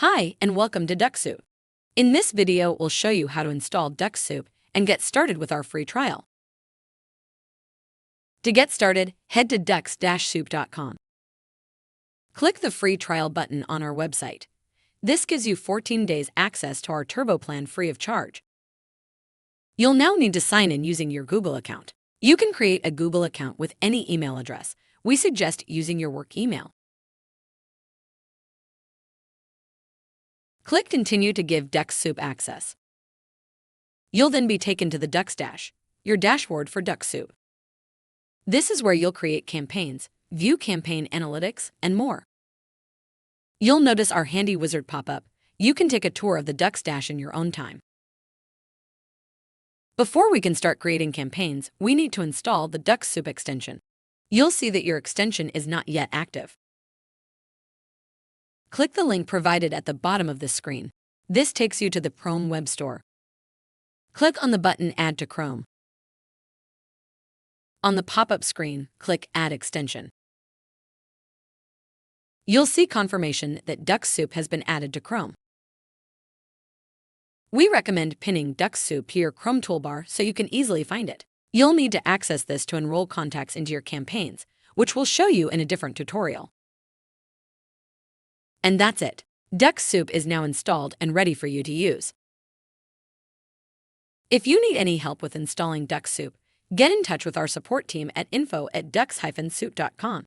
Hi, and welcome to Dux Soup. In this video, we'll show you how to install Dux Soup and get started with our free trial. To get started, head to dux-soup.com. Click the free trial button on our website. This gives you 14 days access to our turbo plan free of charge. You'll now need to sign in using your Google account. You can create a Google account with any email address. We suggest using your work email. Click Continue to give Dux Soup access. You'll then be taken to the Dux Dash, your dashboard for Dux Soup. This is where you'll create campaigns, view campaign analytics, and more. You'll notice our handy wizard pop up. You can take a tour of the Dux Dash in your own time. Before we can start creating campaigns, we need to install the Dux Soup extension. You'll see that your extension is not yet active. Click the link provided at the bottom of this screen. This takes you to the Chrome Web Store. Click on the button Add to Chrome. On the pop-up screen, click Add Extension. You'll see confirmation that Dux Soup has been added to Chrome. We recommend pinning Dux Soup to your Chrome toolbar so you can easily find it. You'll need to access this to enroll contacts into your campaigns, which we'll show you in a different tutorial. And that's it. Dux Soup is now installed and ready for you to use. If you need any help with installing Dux Soup, get in touch with our support team at info@dux-soup.com.